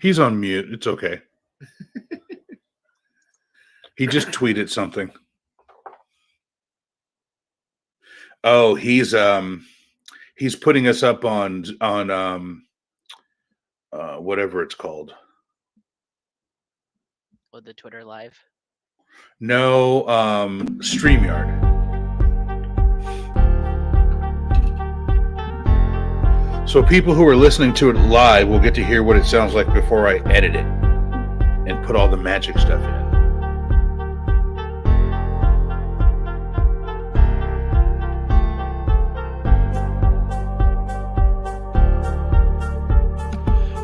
He's on mute. It's okay. He just tweeted something. Oh, he's putting us up on whatever it's called. With the Twitter live. No, StreamYard. So people who are listening to it live will get to hear what it sounds like before I edit it and put all the magic stuff in.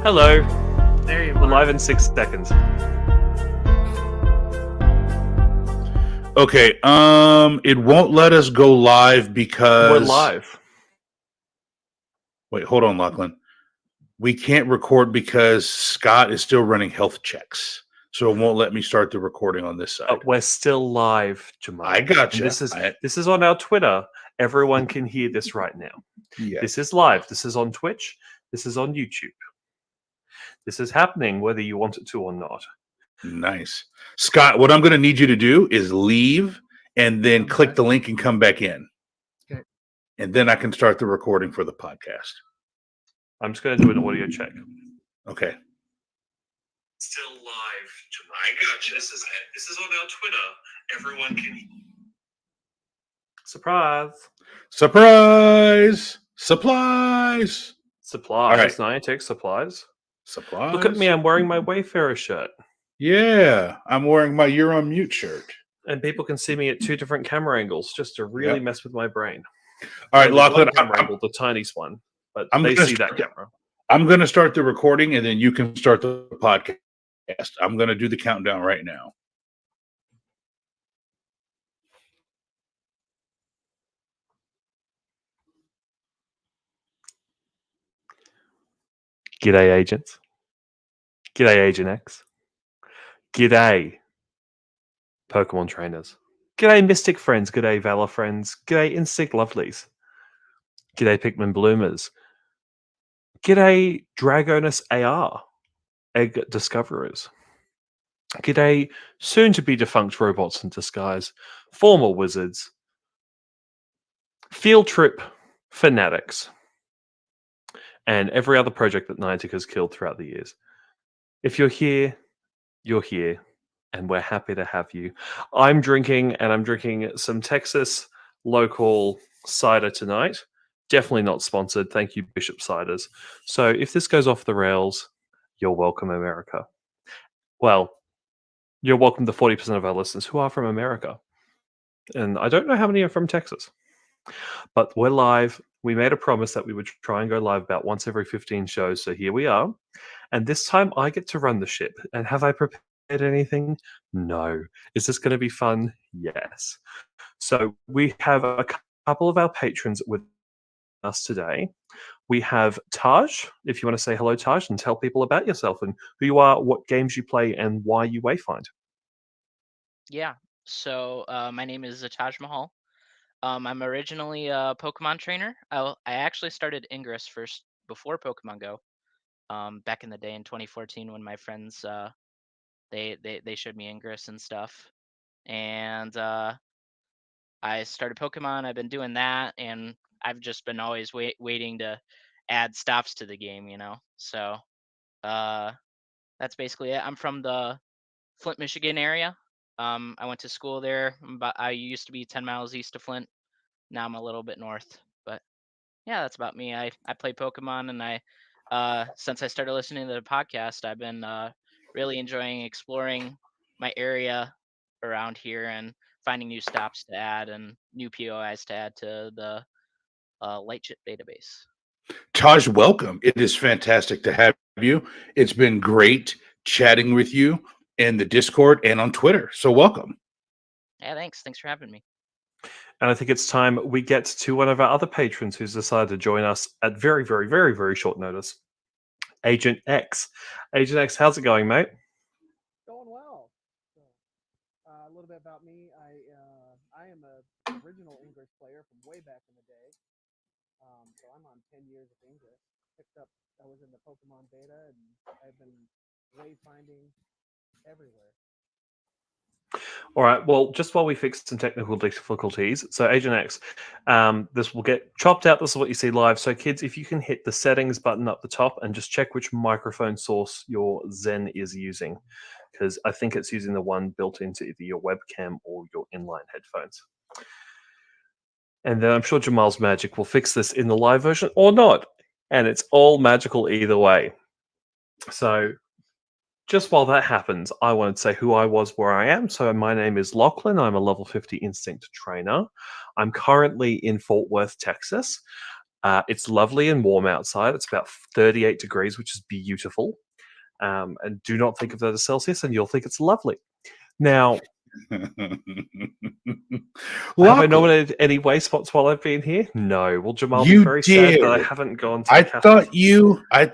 Hello. There you We're are. live in 6 seconds. Okay, it won't let us go live because We're live. Wait, hold on, Lachlan. We can't record because Scott is still running health checks, so it won't let me start the recording on this side. We're still live, Jamal. I gotcha. And this is on our Twitter. Everyone can hear this right now. Yeah. This is live. This is on Twitch. This is on YouTube. This is happening whether you want it to or not. Nice. Scott, what I'm going to need you to do is leave and then click the link and come back in. Okay. And then I can start the recording for the podcast. I'm just going to do an audio check. Okay. Still live, Jamal. I gotcha. This is on our Twitter. Everyone can. Surprise. Surprise. Supplies. Supplies. All right. Niantic supplies. Supplies. Look at me. I'm wearing my Wayfarer shirt. Yeah. I'm wearing my You're on Mute shirt. And people can see me at 2 different camera angles just to really mess with my brain. All right, Lachlan. Camera angle, the tiniest one. But I'm they gonna see that camera. I'm going to start the recording, and then you can start the podcast. I'm going to do the countdown right now. G'day, agents. G'day, Agent X. G'day, Pokemon trainers. G'day, Mystic friends. G'day, Valor friends. G'day, Insect lovelies. G'day, Pikmin bloomers. G'day, Dragonus AR, egg discoverers. G'day, soon-to-be defunct robots in disguise, former wizards, field trip fanatics, and every other project that Niantic has killed throughout the years. If you're here, and we're happy to have you. I'm drinking some Texas local cider tonight. Definitely not sponsored. Thank you, Bishop Ciders. So if this goes off the rails, you're welcome, America. Well, you're welcome to 40% of our listeners who are from America. And I don't know how many are from Texas. But we're live. We made a promise that we would try and go live about once every 15 shows. So here we are. And this time I get to run the ship. And have I prepared anything? No. Is this going to be fun? Yes. So we have a couple of our patrons with us today. We have Taj, if you want to say hello, Taj, and tell people about yourself and who you are, what games you play, and why you wayfind. Yeah. So my name is Taj Mahal. I'm originally a Pokemon trainer. I actually started Ingress first before Pokemon Go. Back in the day in 2014 when my friends they showed me Ingress and stuff, and I started Pokemon. I've been doing that, and I've just been always waiting to add stops to the game, So that's basically it. I'm from the Flint, Michigan area. I went to school there. I used to be 10 miles east of Flint. Now I'm a little bit north, but yeah, that's about me. I play Pokemon, and since I started listening to the podcast, I've been really enjoying exploring my area around here and finding new stops to add and new POIs to add to the Lightship database. Taj, welcome. It is fantastic to have you. It's been great chatting with you in the Discord and on Twitter. So welcome. Yeah, thanks. Thanks for having me. And I think it's time we get to one of our other patrons who's decided to join us at very, very, very, very short notice. Agent X. Agent X, how's it going, mate? Going well. So, a little bit about me. I am an original Ingress player from way back in the day. So I'm on 10 years of Ingress. I was in the Pokemon beta, and I've been wayfinding everywhere. All right. Well, just while we fix some technical difficulties, so Agent X, this will get chopped out. This is what you see live. So, kids, if you can hit the settings button up the top and just check which microphone source your Zen is using, because I think it's using the one built into either your webcam or your inline headphones. And then I'm sure Jamal's magic will fix this in the live version or not. And it's all magical either way. So, just while that happens, I wanted to say who I was, where I am. So my name is Lachlan. I'm a level 50 instinct trainer. I'm currently in Fort Worth, Texas. It's lovely and warm outside. It's about 38 degrees, which is beautiful. And do not think of that as Celsius, and you'll think it's lovely. Now, have I nominated any Wayspots while I've been here? No. Will Jamal be You very sad that I did. haven't gone to I the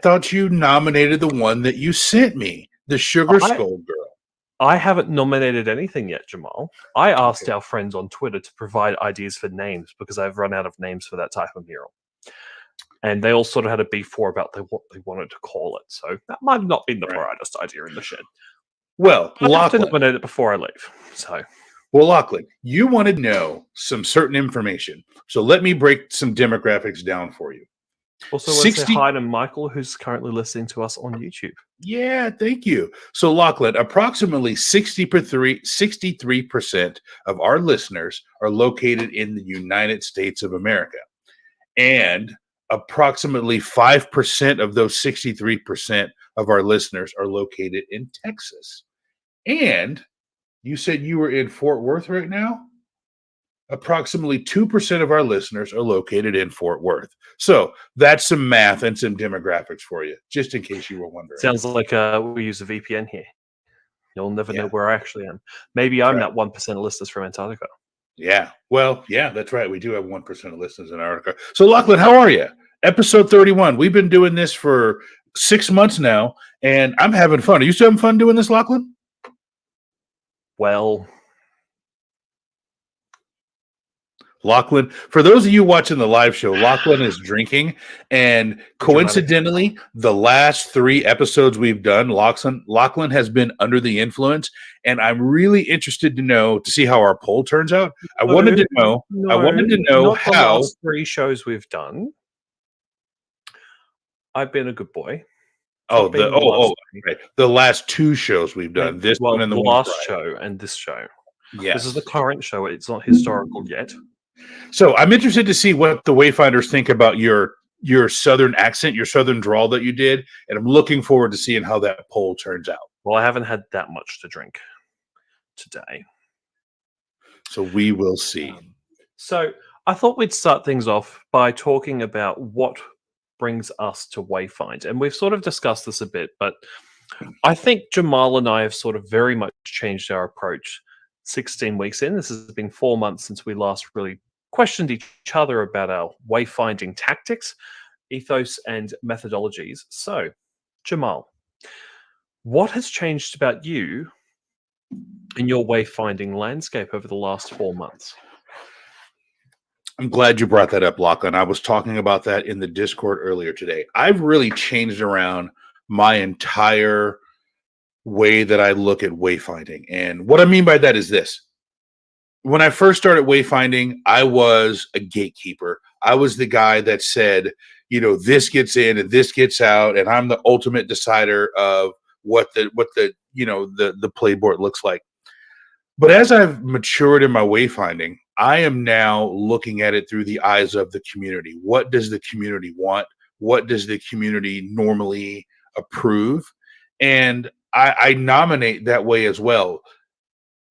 thought you nominated the one that you sent me, the Sugar Skull Girl. I haven't nominated anything yet, Jamal. I asked our friends on Twitter to provide ideas for names because I've run out of names for that type of mural. And they all sort of had a B4 about what they wanted to call it. So that might have not been the brightest idea in the shed. Well, I have to Lachlan, nominate it before I leave. Lachlan, you wanted to know some certain information. So let me break some demographics down for you. Also, want to say hi to Michael, who's currently listening to us on YouTube. Yeah, thank you. So, Lachlan, approximately 63% of our listeners are located in the United States of America. And approximately 5% of those 63% of our listeners are located in Texas. And you said you were in Fort Worth right now? Approximately 2% of our listeners are located in Fort Worth. So that's some math and some demographics for you, just in case you were wondering. Sounds like we use a VPN here. You'll never know where I actually am. Maybe I'm that 1% of listeners from Antarctica. Yeah. Well, yeah, that's right. We do have 1% of listeners in Antarctica. So, Lachlan, how are you? Episode 31. We've been doing this for 6 months now, and I'm having fun. Are you still having fun doing this, Lachlan? Well, Lachlan, for those of you watching the live show, Lachlan is drinking, and coincidentally, the last 3 episodes we've done, Lachlan has been under the influence, and I'm really interested to see how our poll turns out. I wanted to know not how the last 3 shows we've done. I've been a good boy. Right. The last 2 shows we've done. This one and the last show and this show. Yes. This is the current show. It's not historical yet. So I'm interested to see what the Wayfinders think about your Southern accent, your Southern drawl that you did, and I'm looking forward to seeing how that poll turns out. Well, I haven't had that much to drink today. So we will see. So I thought we'd start things off by talking about what brings us to Wayfind. And we've sort of discussed this a bit, but I think Jamal and I have sort of very much changed our approach 16 weeks in. This has been 4 months since we last really questioned each other about our wayfinding tactics, ethos, and methodologies. So, Jamal, what has changed about you in your wayfinding landscape over the last 4 months? I'm glad you brought that up, Lachlan. I was talking about that in the Discord earlier today. I've really changed around my entire way that I look at wayfinding. And what I mean by that is this. When I first started wayfinding, I was a gatekeeper. I was the guy that said, this gets in and this gets out, and I'm the ultimate decider of what the playboard looks like. But as I've matured in my wayfinding, I am now looking at it through the eyes of the community. What does the community want? What does the community normally approve? And I nominate that way as well.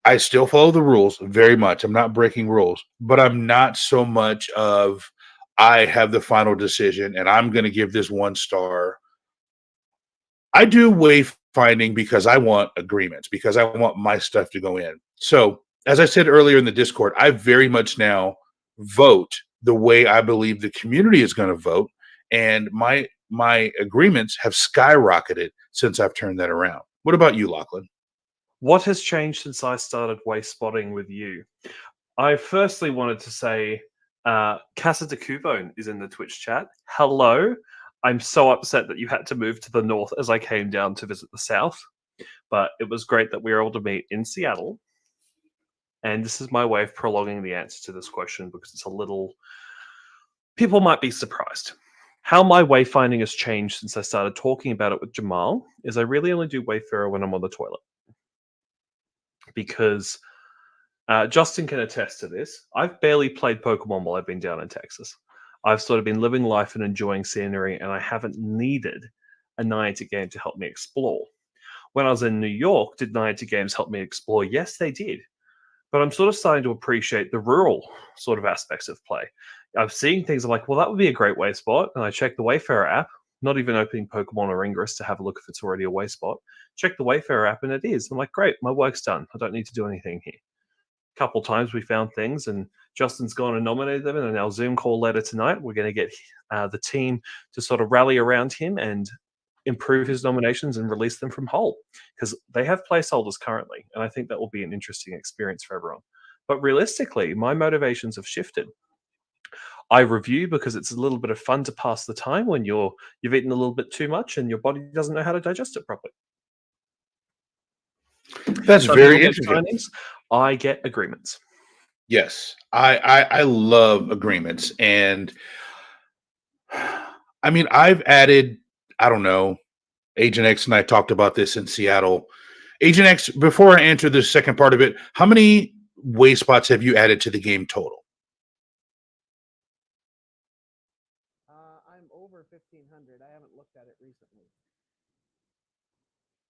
I still follow the rules very much. I'm not breaking rules, but I'm not so much of I have the final decision and I'm going to give this 1 star. I do wayfinding because I want agreements, because I want my stuff to go in. So, as I said earlier in the Discord, I very much now vote the way I believe the community is going to vote, and my agreements have skyrocketed since I've turned that around. What about you, Lachlan? What has changed since I started wayspotting with you? I firstly wanted to say Casa de Cubone is in the Twitch chat. Hello. I'm so upset that you had to move to the north as I came down to visit the south. But it was great that we were able to meet in Seattle. And this is my way of prolonging the answer to this question because it's a little. People might be surprised. How my wayfinding has changed since I started talking about it with Jamal is I really only do Wayfarer when I'm on the toilet. Because Justin can attest to this. I've barely played Pokemon while I've been down in Texas. I've sort of been living life and enjoying scenery, and I haven't needed a Niantic game to help me explore. When I was in New York, did Niantic games help me explore? Yes, they did. But I'm sort of starting to appreciate the rural sort of aspects of play. I'm seeing things, I'm like, well, that would be a great Wayspot. And I check the Wayfarer app, not even opening Pokemon or Ingress to have a look if it's already a Wayspot. Check the Wayfarer app, and it is. I'm like, great, my work's done. I don't need to do anything here. A couple times we found things, and Justin's gone and nominated them. And in our Zoom call later tonight, we're going to get the team to sort of rally around him and improve his nominations and release them from whole, because they have placeholders currently, and I think that will be an interesting experience for everyone. But realistically, my motivations have shifted. I review because it's a little bit of fun to pass the time when you've eaten a little bit too much and your body doesn't know how to digest it properly. That's Some very people get interesting. signings, I get agreements. Yes, I love agreements, and I mean I've added, I don't know, Agent X and I talked about this in Seattle. Agent X, before I answer the second part of it, how many Wayspots have you added to the game total? I'm over 1,500. I haven't looked at it recently.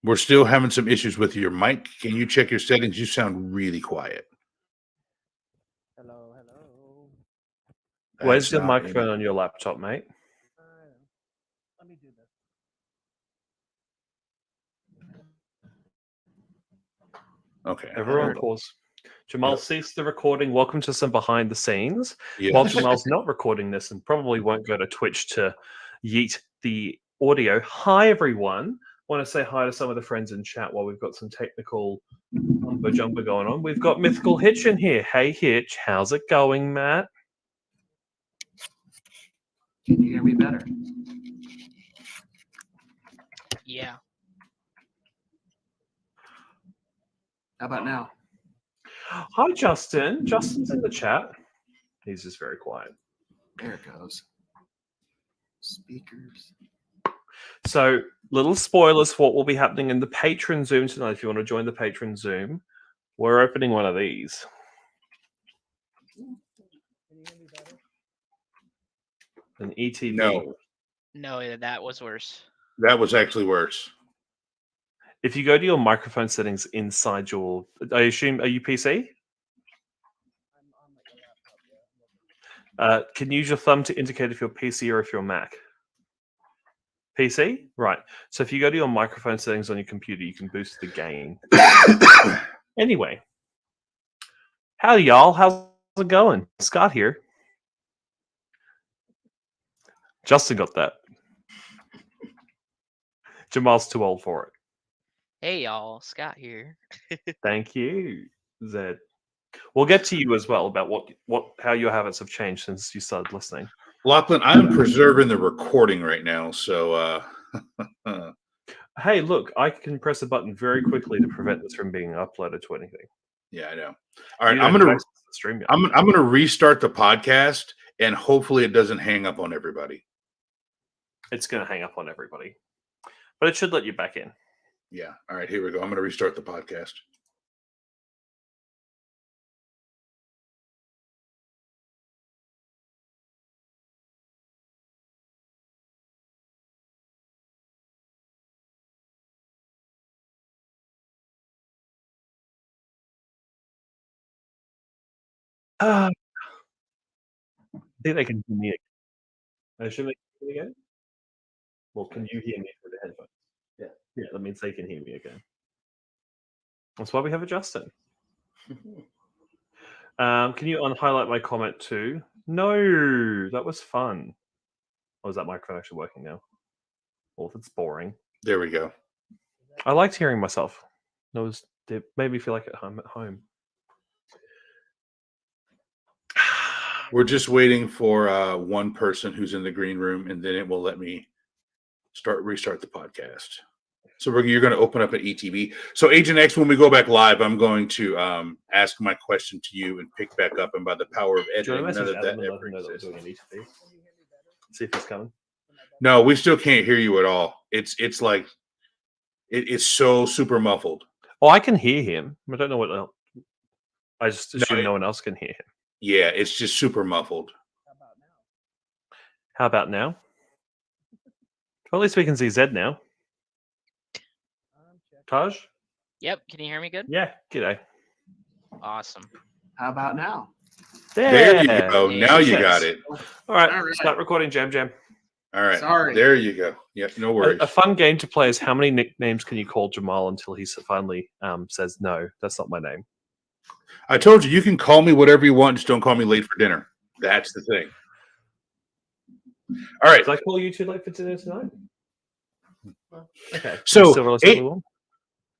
We're still having some issues with your mic. Can you check your settings? You sound really quiet. Hello, hello. Where's That's your not microphone on your laptop, mate? Let me do this. okay. Everyone pause. Jamal, Yep. cease the recording. Welcome to some behind the scenes. Yeah. While Jamal's not recording this and probably won't go to Twitch to yeet the audio. Hi, everyone. Want to say hi to some of the friends in chat while we've got some technical mumbo jumbo going on. We've got Mythical Hitch in here. Hey, Hitch. How's it going, Matt? Can you hear me better? Yeah. How about now? Hi, Justin. Justin's in the chat. He's just very quiet. There it goes. Speakers. So, little spoilers for what will be happening in the patron Zoom tonight. If you want to join the patron Zoom, we're opening one of these. Can you hear me better? An ETV. No, No, that was worse. that was actually worse. If you go to your microphone settings inside your, I assume, are you PC? I'm on the laptop, yeah. Can you use your thumb to indicate if you're PC or if you're Mac? PC? Right. So if you go to your microphone settings on your computer, you can boost the gain. Anyway. Howdy, y'all. How's it going? Scott here. Justin got that. Jamal's too old for it. Hey y'all, Scott here. Thank you, Zed. We'll get to you as well about how your habits have changed since you started listening. Lachlan, I'm preserving the recording right now, so Hey, look, I can press a button very quickly to prevent this from being uploaded to anything. yeah, I know. All right, You I'm don't gonna have access to StreamYard. I'm gonna restart the podcast, and hopefully it doesn't hang up on everybody. It's going to hang up on everybody, but it should let you back in. Yeah. All right, here we go. I'm gonna restart the podcast. I think they can hear me again. I assume they can hear me again? Well, can you hear me through the headphones? Yeah. Yeah, that means they can hear me again. That's why we have a Justin. Can you unhighlight my comment too? No, that was fun. Oh, is that microphone actually working now? Well, if it's boring. There we go. I liked hearing myself. It made me feel like I'm at home. We're just waiting for one person who's in the green room, and then it will let me restart the podcast. So you're going to open up an ETB. So Agent X, when we go back live, I'm going to ask my question to you and pick back up. And by the power of Do you editing, want to none message of that Adam and let ever him know that we're exists. doing an ETP? See if he's coming. No, we still can't hear you at all. It's like it's so super muffled. Oh, I can hear him. I don't know what else. I just No, assume no one else can hear him. Yeah, it's just super muffled. How about now? How about now? Well, at least we can see Zed now. I'm checking. Taj? Yep. Can you hear me good? Yeah, g'day. Awesome. How about now? There you go. Hey, Now you yes. got it. All right, All right. start recording Jam Jam. All right. Sorry. There you go. Yep. No worries. A fun game to play is how many nicknames can you call Jamal until he finally says, no, that's not my name. I told you can call me whatever you want. Just don't call me late for dinner. That's the thing. All right. Did I call you too late for dinner tonight? Okay. So, You still relatively warm?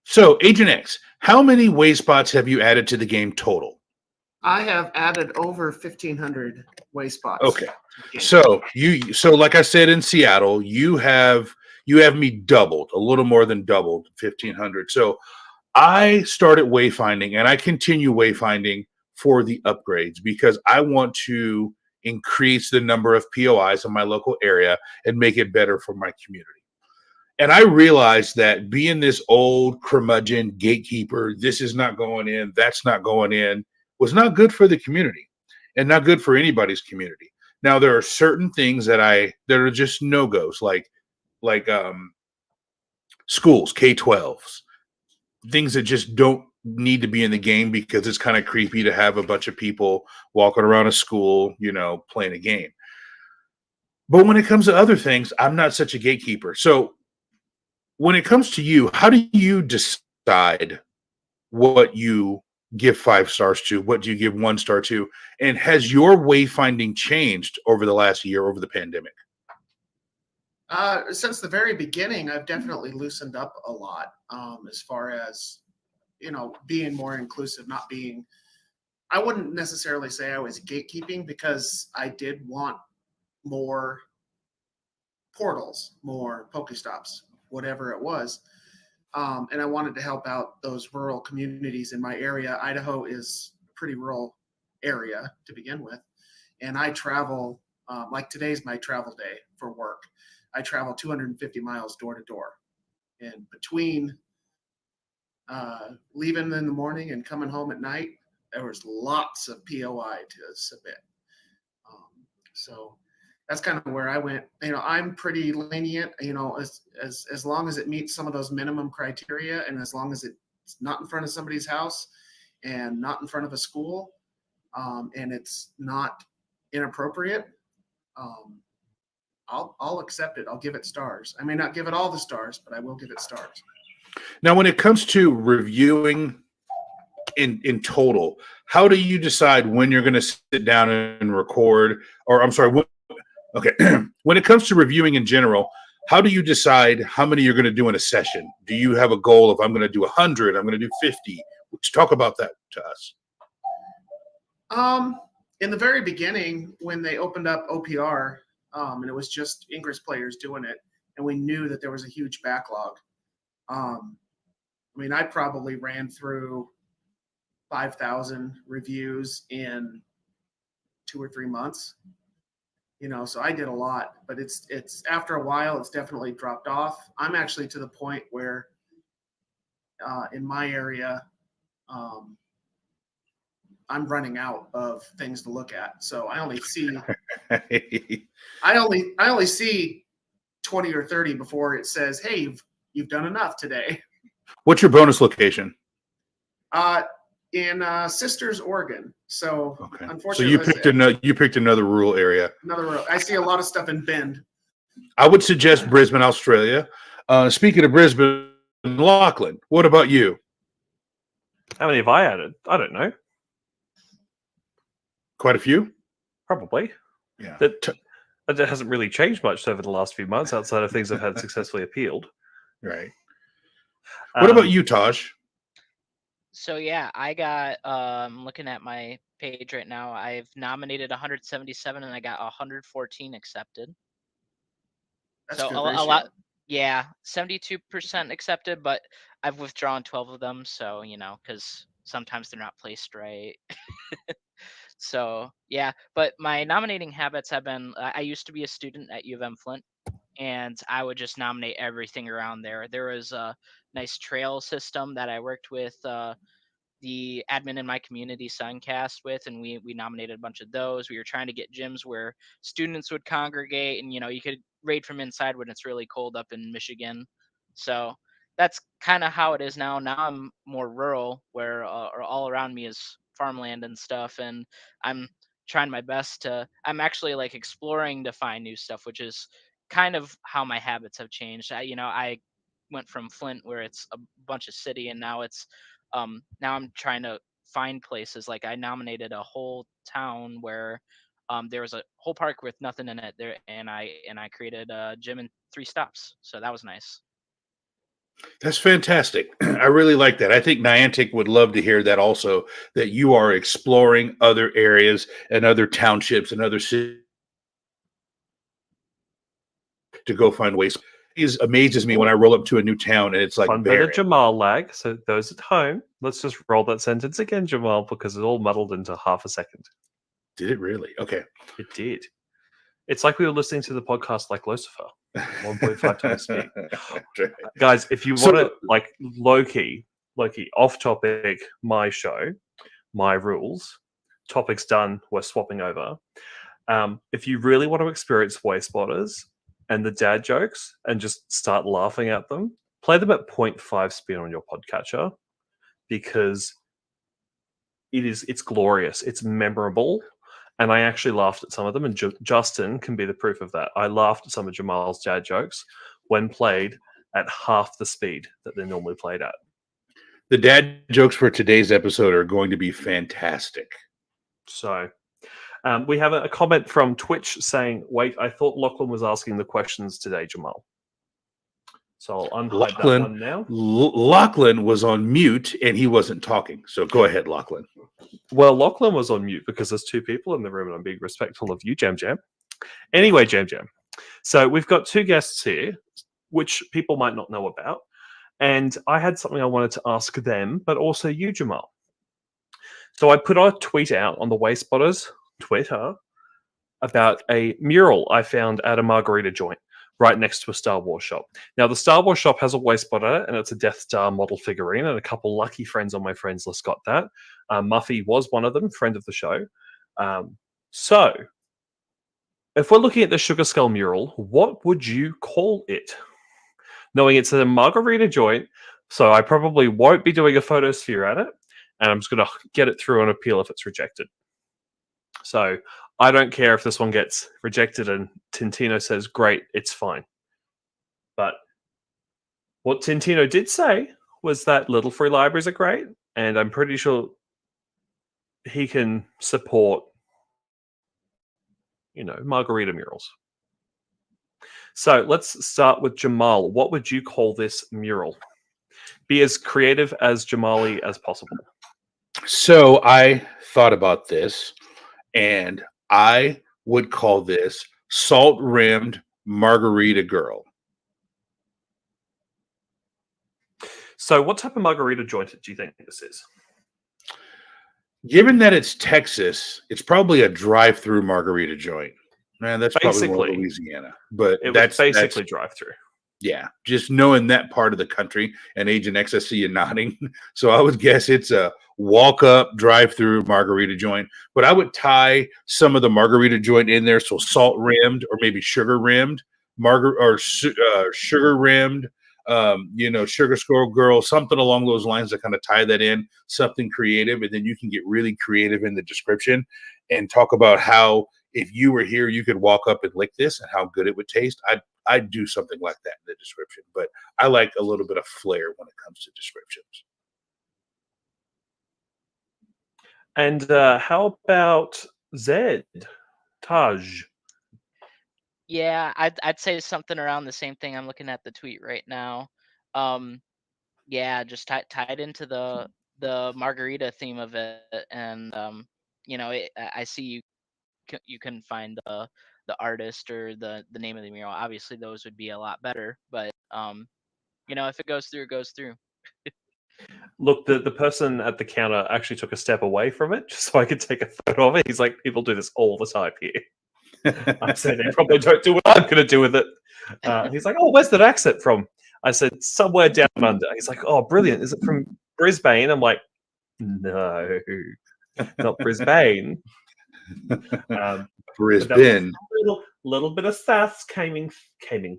So, Agent X, how many Wayspots have you added to the game total? I have added over 1,500 Wayspots. Okay. to the game. So like I said in Seattle, you have me doubled, a little more than doubled, 1,500. So I started wayfinding, and I continue wayfinding for the upgrades because I want to increase the number of POIs in my local area and make it better for my community. And I realized that being this old curmudgeon gatekeeper, this is not going in, that's not going in, was not good for the community and not good for anybody's community. Now, there are certain things that are just no-goes, like schools, K-12s, things that just don't need to be in the game because it's kind of creepy to have a bunch of people walking around a school, playing a game. But when it comes to other things, I'm not such a gatekeeper. So when it comes to you, how do you decide what you give 5 stars to? What do you give 1 star to? And has your wayfinding changed over the last year, over the pandemic? Since the very beginning, I've definitely loosened up a lot as far as, being more inclusive, not being, I wouldn't necessarily say I was gatekeeping because I did want more portals, more Pokestops, whatever it was. And I wanted to help out those rural communities in my area. Idaho is a pretty rural area to begin with. And I travel, like today's my travel day for work. I travel 250 miles door to door. And between leaving in the morning and coming home at night, there was lots of POI to submit. So that's kind of where I went. I'm pretty lenient, as long as it meets some of those minimum criteria and as long as it's not in front of somebody's house and not in front of a school, and it's not inappropriate, I'll accept it. I'll give it stars. I may not give it all the stars, but I will give it stars. Now, when it comes to reviewing in total, how do you decide when you're going to sit down and record? Or I'm sorry, okay. When it comes to reviewing in general, how do you decide how many you're going to do in a session? Do you have a goal of I'm going to do 100, I'm going to do 50? Let's talk about that to us. In the very beginning, when they opened up OPR, and it was just Ingress players doing it, and we knew that there was a huge backlog. I probably ran through 5,000 reviews in 2 or 3 months. So I did a lot, but it's after a while, it's definitely dropped off. I'm actually to the point where in my area, I'm running out of things to look at. So I only see I only see 20 or 30 before it says, "Hey, you've done enough today." What's your bonus location? In Sisters, Oregon. So Okay. So unfortunately, you picked another rural area. another road. I see a lot of stuff in Bend. I would suggest Brisbane, Australia. Speaking of Brisbane, Lachlan, what about you? How many have I added? I don't know. Quite a few? Probably. Yeah. That hasn't really changed much over the last few months outside of things I've had successfully appealed. Right. What about you, Taj? So yeah, I got looking at my page right now. I've nominated 177 and I got 114 accepted. That's So good a ratio. lot Yeah, 72% accepted, but I've withdrawn 12 of them, so, because sometimes they're not placed right. So, yeah, but my nominating habits have been I used to be a student at U of M Flint, and I would just nominate everything around there. There was a nice trail system that I worked with the admin in my community Suncast with, and we nominated a bunch of those. We were trying to get gyms where students would congregate, and you could raid from inside when it's really cold up in Michigan. So that's kind of how it is now. Now I'm more rural, where or all around me is farmland and stuff, and I'm trying my best to. I'm actually like exploring to find new stuff, which is kind of how my habits have changed. I went from Flint, where it's a bunch of city, and now I'm trying to find places. Like I nominated a whole town where there was a whole park with nothing in it there, and I created a gym in 3 stops. So that was nice. That's fantastic. I really like that. I think Niantic would love to hear that also, that you are exploring other areas and other townships and other cities to go find ways. It amazes me when I roll up to a new town and it's like Fun bit of barren. Jamal lag. So those at home, let's just roll that sentence again, Jamal, because it's all muddled into half a second. Did it really? Okay. It did. It's like we were listening to the podcast like Lucifer, 1.5 times speed. Right. Guys, if you So- want to like low key, off topic, my show, my rules, topics done, we're swapping over. If you really want to experience Wayspotters and the dad jokes and just start laughing at them, play them at 0.5 speed on your podcatcher, because it's glorious, it's memorable, and I actually laughed at some of them, and Justin can be the proof of that. I laughed at some of Jamal's dad jokes when played at half the speed that they're normally played at. The dad jokes for today's episode are going to be fantastic. So we have a comment from Twitch saying, wait, I thought Lachlan was asking the questions today, Jamal. So I'll unhide that one now. Lachlan was on mute and he wasn't talking. So go ahead, Lachlan. Well, Lachlan was on mute because there's 2 people in the room and I'm being respectful of you, Jam Jam. Anyway, Jam Jam. So we've got 2 guests here, which people might not know about. And I had something I wanted to ask them, but also you, Jamal. So I put a tweet out on the Wayspotters Twitter about a mural I found at a margarita joint right next to a Star Wars shop. Now, the Star Wars shop has a Wayspotter, and it's a Death Star model figurine, and a couple lucky friends on my friends list got that. Muffy was one of them, friend of the show. So, if we're looking at the Sugar Skull mural, what would you call it? Knowing it's a margarita joint, so I probably won't be doing a photosphere at it, and I'm just going to get it through on appeal if it's rejected. So I don't care if this one gets rejected and Tintino says, great, it's fine. But what Tintino did say was that little free libraries are great, and I'm pretty sure he can support, margarita murals. So let's start with Jamal. What would you call this mural? Be as creative as Jamali as possible. So I thought about this, and I would call this Salt Rimmed Margarita Girl. So what type of margarita joint do you think this is? Given that it's Texas, it's probably a drive-through margarita joint. Man, that's probably more Basically. Louisiana, but That's basically drive-through. Yeah, just knowing that part of the country, and Agent X, I see you nodding. So I would guess it's a walk-up, drive-through margarita joint. But I would tie some of the margarita joint in there, so salt-rimmed or maybe sugar-rimmed, sugar-rimmed, Sugar Skull Girl, something along those lines to kind of tie that in, something creative, and then you can get really creative in the description and talk about how if you were here, you could walk up and lick this and how good it would taste. I'd do something like that in the description, but I like a little bit of flair when it comes to descriptions. And how about Zed? Taj? Yeah, I'd say something around the same thing. I'm looking at the tweet right now. Yeah, just tied into the margarita theme of it, and I see you can find the artist or the name of the mural. Obviously, those would be a lot better. But if it goes through, it goes through. Look, the person at the counter actually took a step away from it just so I could take a photo of it. He's like, people do this all the time here. I said, they probably don't do what I'm going to do with it. He's like, oh, where's that accent from? I said, somewhere down under. He's like, oh, brilliant. Is it from Brisbane? I'm like, no, not Brisbane. Brisbane. Little bit of sass coming through.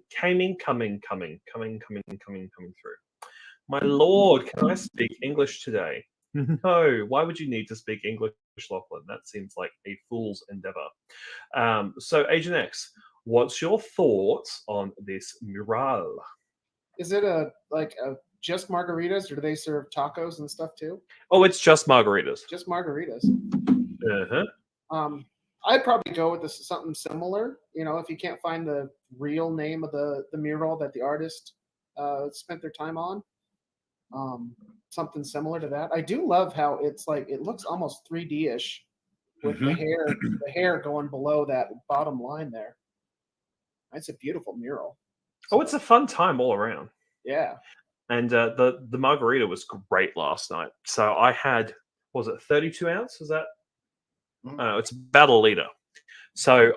My lord, can I speak English today? No. Why would you need to speak English, Lachlan? That seems like a fool's endeavor. So, Agent X, what's your thoughts on this mural? Is it a just margaritas, or do they serve tacos and stuff too? Oh, it's just margaritas. Just margaritas. Uh-huh. I'd probably go with something similar. If you can't find the real name of the mural that the artist spent their time on, something similar to that. I do love how it's like it looks almost 3D-ish with the hair going below that bottom line there. It's a beautiful mural. Oh, it's a fun time all around. Yeah. And the margarita was great last night. So I had, was it 32 ounce? Is that? It's about a liter. So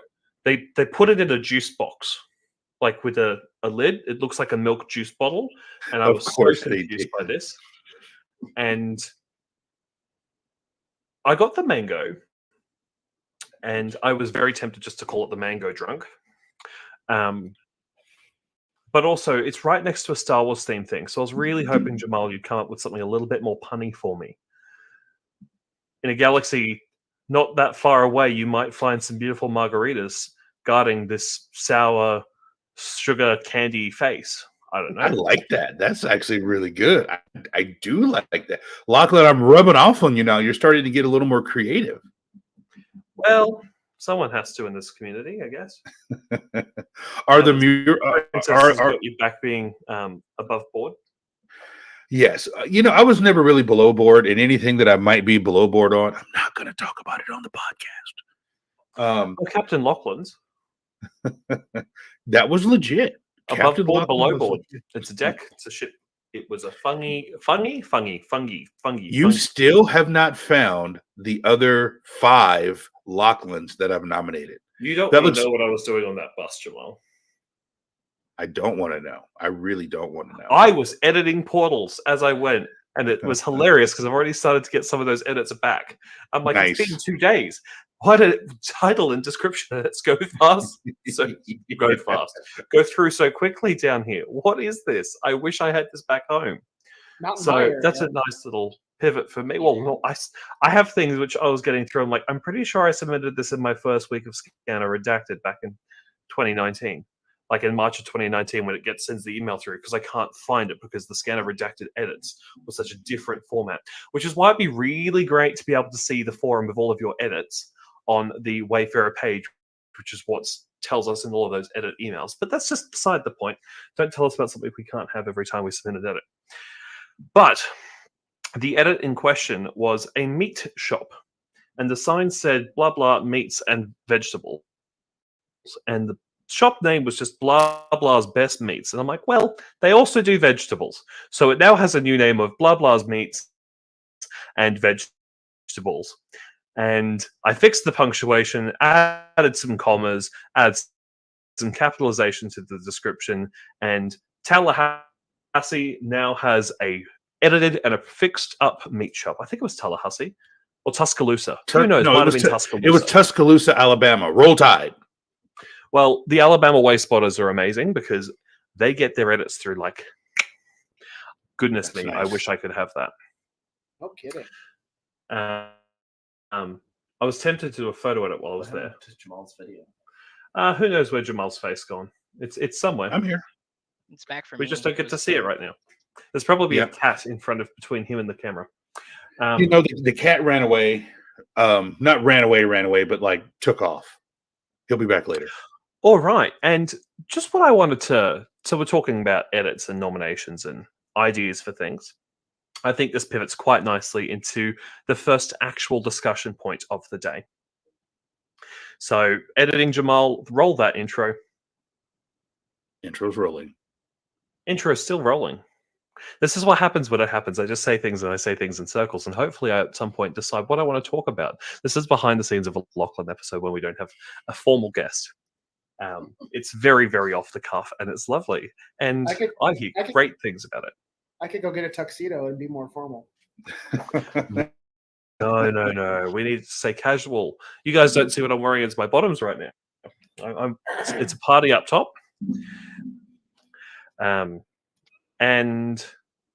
they put it in a juice box, like with a lid. It looks like a milk juice bottle. And I was so confused by this. And I got the mango. And I was very tempted just to call it the mango drunk. But also, it's right next to a Star Wars theme thing. So I was really hoping, Jamal, you'd come up with something a little bit more punny for me. In a galaxy not that far away, you might find some beautiful margaritas guarding this sour sugar candy face. I don't know. I like that. That's actually really good. I do like that. Lachlan, I'm rubbing off on you now. You're starting to get a little more creative. Well, someone has to in this community, I guess. Are you back being above board? Yes. I was never really below board, and anything that I might be below board on, I'm not going to talk about it on the podcast. Well, Captain Lachlan's. That was legit. Above Captain board, Lachlan below board. legit. It's a deck. It's a ship. It was a fungi. You still have not found the other 5 Lachlans that I've nominated. You don't want to know what I was doing on that bus, Jamal. I don't want to know. I really don't want to know. I was editing portals as I went, and it was hilarious because I've already started to get some of those edits back. I'm like, Nice. It's been 2 days. Why did title and description edits go fast? So go fast. Go through so quickly down here. What is this? I wish I had this back home. That's a nice little pivot for me. Well, no, I have things which I was getting through. I'm like, I'm pretty sure I submitted this in my first week of Scanner Redacted back in 2019. Like in March of 2019 when it sends the email through, because I can't find it because the Scanner Redacted edits was such a different format, which is why it'd be really great to be able to see the forum of all of your edits on the Wayfarer page, which is what tells us in all of those edit emails. But that's just beside the point. Don't tell us about something we can't have every time we submit an edit. But the edit in question was a meat shop, and the sign said blah blah meats and vegetables, and the shop name was just blah blah's best meats. And I'm like, well, they also do vegetables, so it now has a new name of blah blah's meats and vegetables. And I fixed the punctuation, added some commas, added some capitalization to the description, and Tallahassee now has a edited and a fixed up meat shop. I think it was Tallahassee or Tuscaloosa. Who knows? Might have been Tuscaloosa. It was Tuscaloosa, Alabama. Roll Tide. Well, the Alabama Wayspotters are amazing because they get their edits through like, goodness That's me, nice. I wish I could have that. No kidding. I was tempted to do a photo edit while I was there. To Jamal's video. Who knows where Jamal's face gone? It's somewhere. I'm here. It's back for me. We just don't get to see it right now. There's probably a cat in front of between him and the camera. The cat ran away. Not ran away, but like took off. He'll be back later. All right. And just what I wanted to... So we're talking about edits and nominations and ideas for things. I think this pivots quite nicely into the first actual discussion point of the day. So, editing Jamal, roll that intro. Intro's rolling. Intro is still rolling. This is what happens when it happens. I just say things and I say things in circles, and hopefully I at some point decide what I want to talk about. This is behind the scenes of a Lachlan episode when we don't have a formal guest. It's very, very off the cuff, and it's lovely. And I hear great things about it. I could go get a tuxedo and be more formal. No. We need to say casual. You guys don't see what I'm wearing as my bottoms right now. It's a party up top. And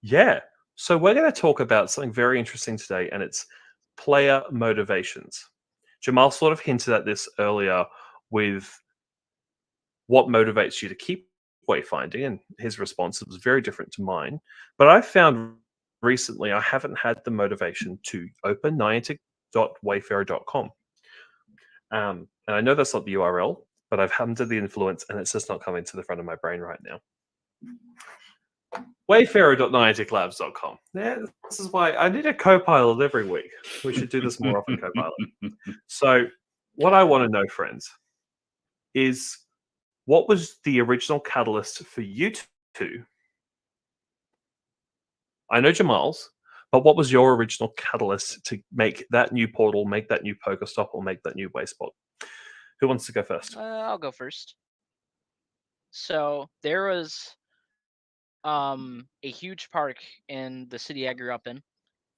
yeah, so we're going to talk about something very interesting today, and it's player motivations. Jamal sort of hinted at this earlier with what motivates you to keep wayfinding, and his response was very different to mine. But I found recently I haven't had the motivation to open niantic.wayfarer.com. And I know that's not the URL, but I've hammed the influence, and it's just not coming to the front of my brain right now. Wayfarer.nianticlabs.com. Yeah, this is why I need a co-pilot every week. We should do this more often, co-pilot. So, what I want to know, friends, is what was the original catalyst for you two? I know Jamal's, but what was your original catalyst to make that new portal, make that new Pokestop, or make that new Wayspot? Who wants to go first? I'll go first. So there was a huge park in the city I grew up in,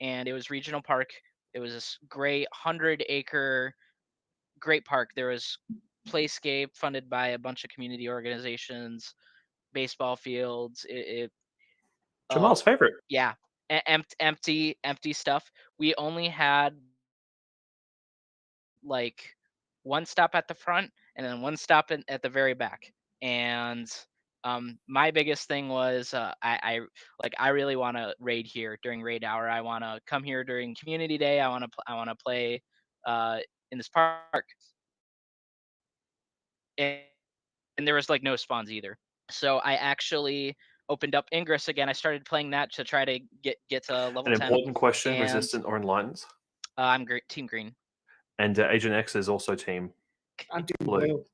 and it was regional park. It was this great 100-acre great park. There was Playscape funded by a bunch of community organizations, baseball fields. Jamal's favorite. Yeah, empty stuff. We only had like one stop at the front and then one stop at the very back. And my biggest thing was I really want to raid here during raid hour. I want to come here during community day. I want to play in this park. And there was like no spawns either. So I actually opened up Ingress again. I started playing that to try to get to level 10. An important question: and, Resistant or Enlightened? I'm Team Green. And Agent X is also Team I'm Team Blue. Blue.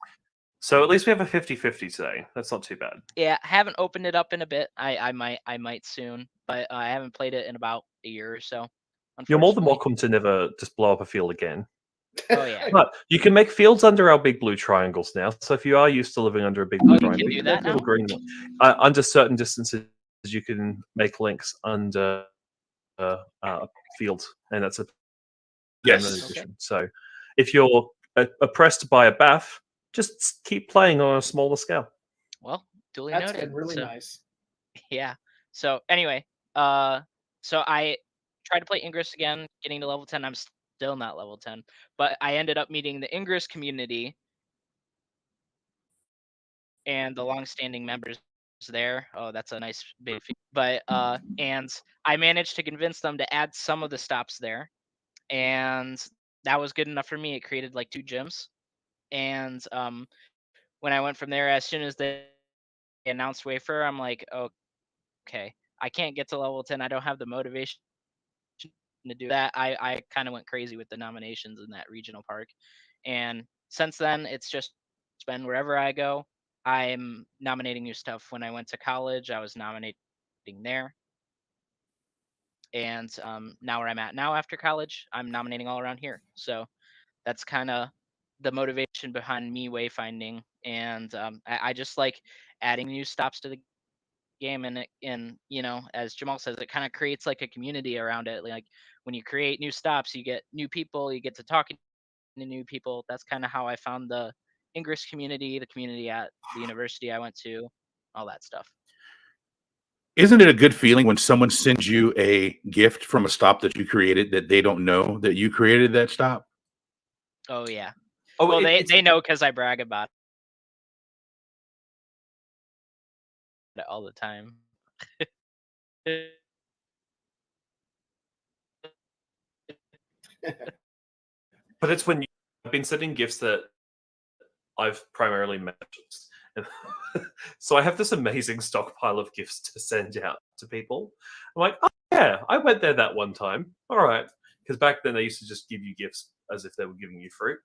So at least we have a 50-50 today. That's not too bad. Yeah, I haven't opened it up in a bit. I might soon, but I haven't played it in about a year or so. You're more than welcome to never just blow up a field again. Oh yeah. But you can make fields under our big blue triangles now. So if you are used to living under a big blue triangle, you can do that now? Green one. Under certain distances, you can make links under fields, and that's a Yes. Okay. So if you're oppressed by a bath, just keep playing on a smaller scale. Well, duly That's noted. been really nice. Yeah. So anyway, so I tried to play Ingress again, getting to level 10. I'm still not level 10, but I ended up meeting the Ingress community and the long-standing members there. Oh, that's a nice big feat. But and I managed to convince them to add some of the stops there, and that was good enough for me. It created like 2 gyms, and when I went from there, as soon as they announced Wafer, I'm like, okay, I can't get to level 10. I don't have the motivation to do that. I kind of went crazy with the nominations in that regional park, and since then it's just been wherever I go, I'm nominating new stuff. When I went to college, I was nominating there, and now where I'm at now after college, I'm nominating all around here. So that's kind of the motivation behind me wayfinding, and I just like adding new stops to the game, and you know, as Jamal says, it kind of creates like a community around it. Like when you create new stops, you get new people, you get to talk to new people. That's kind of how I found the Ingress community, the community at the university I went to, all that stuff. Isn't it a good feeling when someone sends you a gift from a stop that you created that they don't know that you created that stop? Oh yeah. Oh, well, they know because I brag about it all the time. But it's when I've been sending gifts that I've primarily met. So I have this amazing stockpile of gifts to send out to people. I'm like, oh yeah, I went there that one time. All right. Because back then they used to just give you gifts as if they were giving you fruit.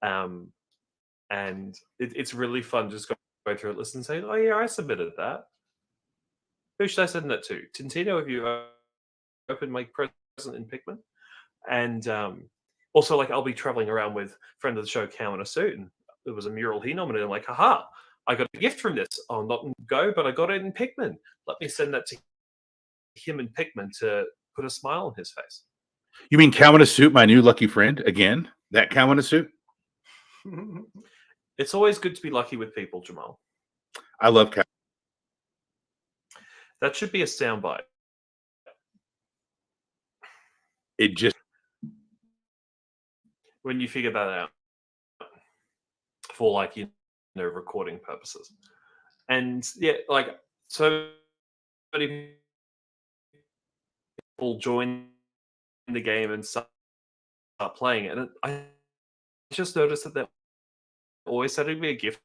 And it's really fun just going through it, listen, and saying, "Oh yeah, I submitted that. Who should I send that to? Tintino, have you opened my present in Pikmin?" And also, like, I'll be traveling around with friend of the show, Cam, in a suit, and there was a mural he nominated. I'm like, haha, I got a gift from this. Oh, not in Go, but I got it in Pikmin. Let me send that to him in Pikmin to put a smile on his face. You mean cow in a suit, my new lucky friend? Again, that cow in a suit? It's always good to be lucky with people, Jamal. I love cow. That should be a soundbite. It just When you figure that out for, like, you know, recording purposes. And yeah, like, so many people join the game and start playing it. And I just noticed that they're always sending me a gift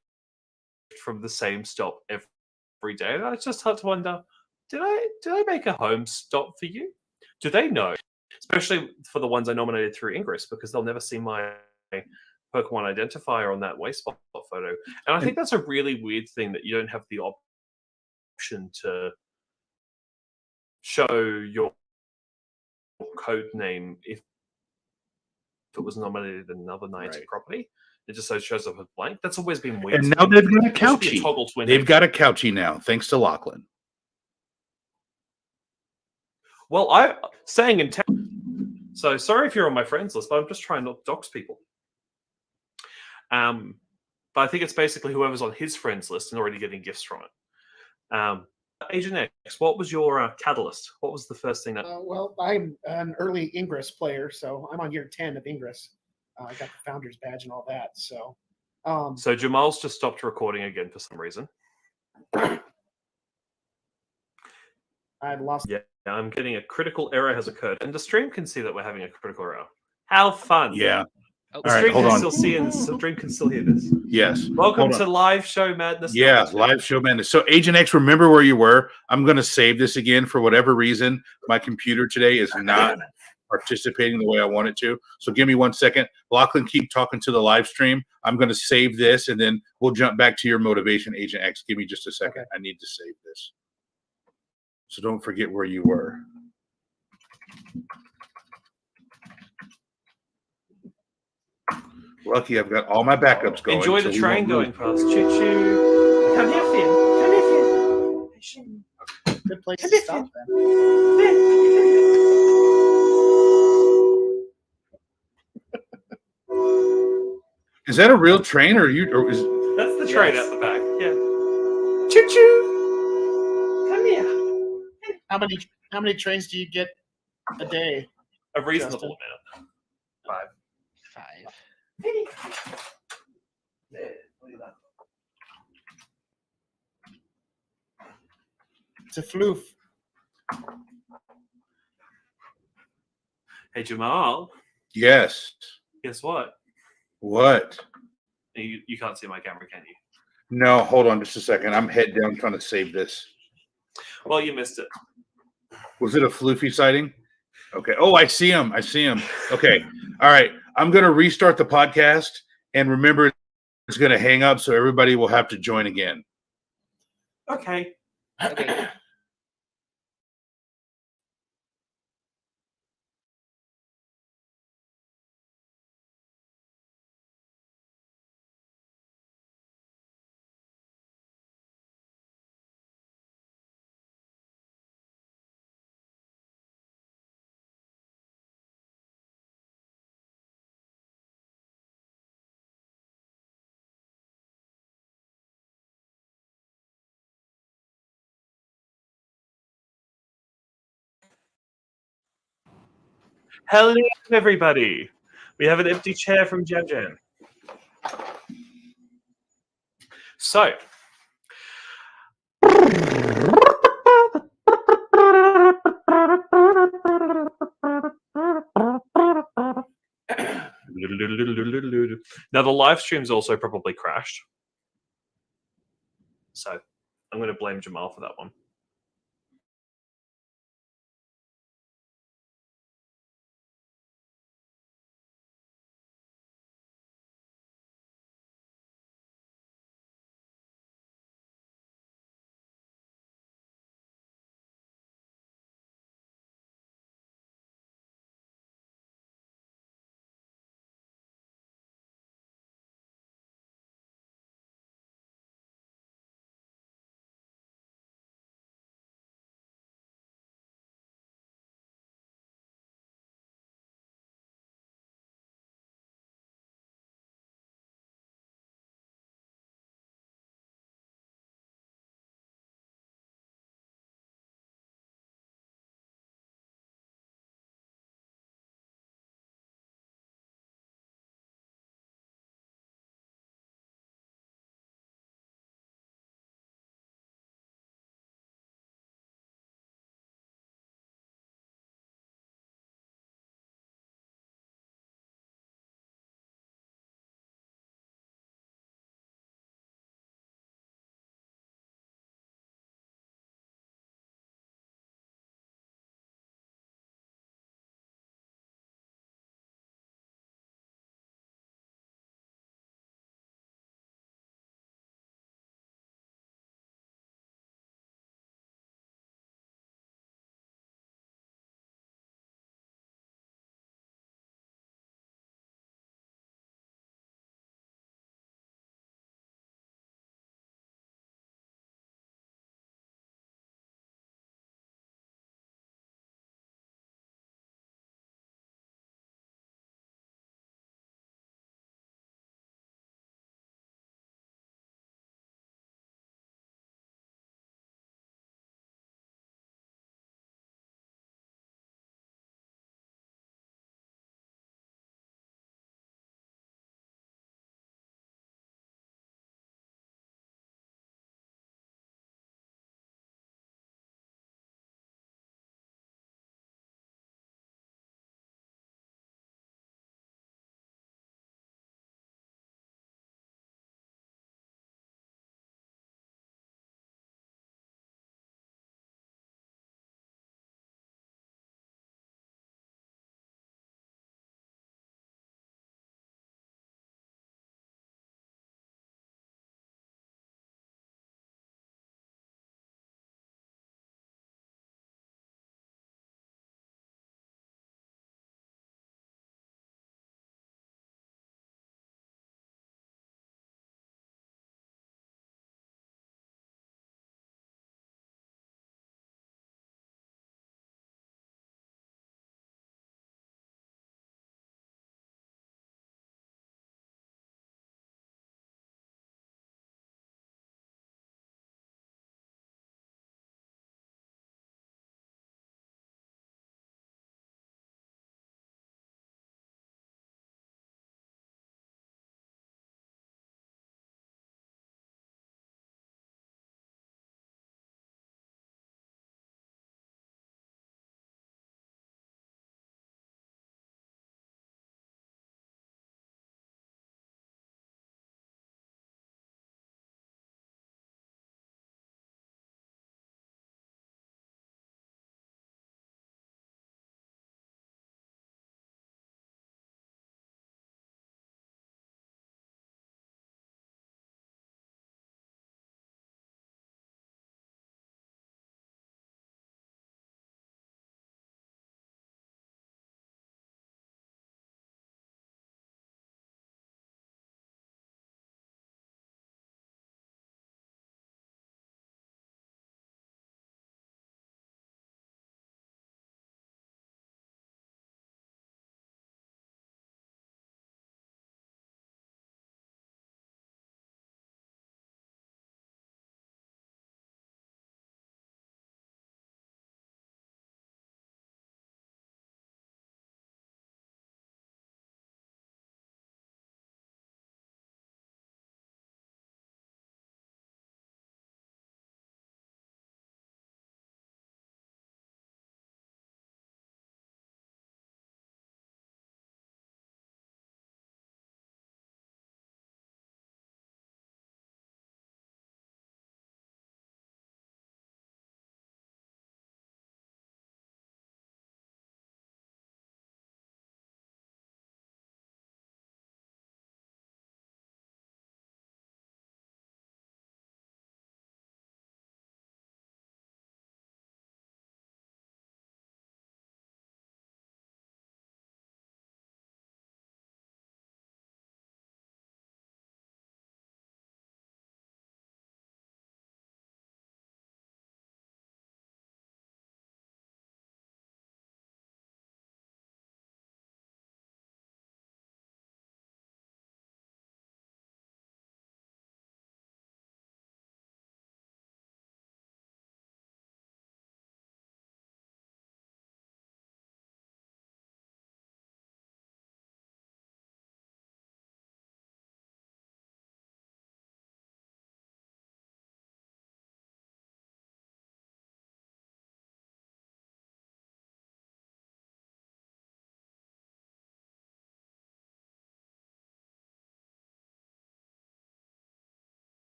from the same stop every day. And I just start to wonder, did I make a home stop for you? Do they know? Especially for the ones I nominated through Ingress, because they'll never see my Pokemon identifier on that Wayspot photo. And I think that's a really weird thing, that you don't have the option to show your code name if it was nominated in another Niantic property. It just shows up as blank. That's always been weird. And now they've got a There should be a couchie. toggle to They've enable. got a couchie now, thanks to Lachlan. Well, I'm saying in town. So sorry if you're on my friends list, but I'm just trying not to dox people. But I think it's basically whoever's on his friends list and already getting gifts from it. Agent X, what was your catalyst? What was the first thing that? Well, I'm an early Ingress player, so I'm on year 10 of Ingress. I got the founder's badge and all that. So, So Jamal's just stopped recording again for some reason. I lost. Yeah, I'm getting a critical error has occurred, and the stream can see that we're having a critical error. How fun! Yeah. Oh, The All right, stream hold can on. still see, and the stream can still hear this. Yes. Welcome Hold on. to live show madness. Yeah, number 2. live show madness. So Agent X, remember where you were. I'm going to save this again. For whatever reason, my computer today is not participating the way I want it to. So give me 1 second. Lachlan, keep talking to the live stream. I'm going to save this, and then we'll jump back to your motivation, Agent X. Give me just a second. Okay. I need to save this. So don't forget where you were. Lucky I've got all my backups going. Enjoy so the we train won't going lose. past. Choo choo. Come here, Finn. Come here, Finn. Good place Come to here, stop Finn. then. Is that a real train, or you? Or is That's the train Yes. out the back. Yeah. Choo choo. Come here. How many trains do you get a day? A reasonable Justin? amount. 5. 5. There, look at that. It's a floof. Hey Jamal, yes? guess what? What? You can't see my camera, can you? No, hold on just a second. I'm head down trying to save this. Well, you missed it. Was it a floofy sighting? Okay. Oh, I see him. I see him. Okay. All right. I'm going to restart the podcast, and remember, it's going to hang up, so everybody will have to join again. Okay. Okay. Hello, everybody. We have an empty chair from Jam Jam. So, now the live stream's also probably crashed. So, I'm going to blame Jamal for that one.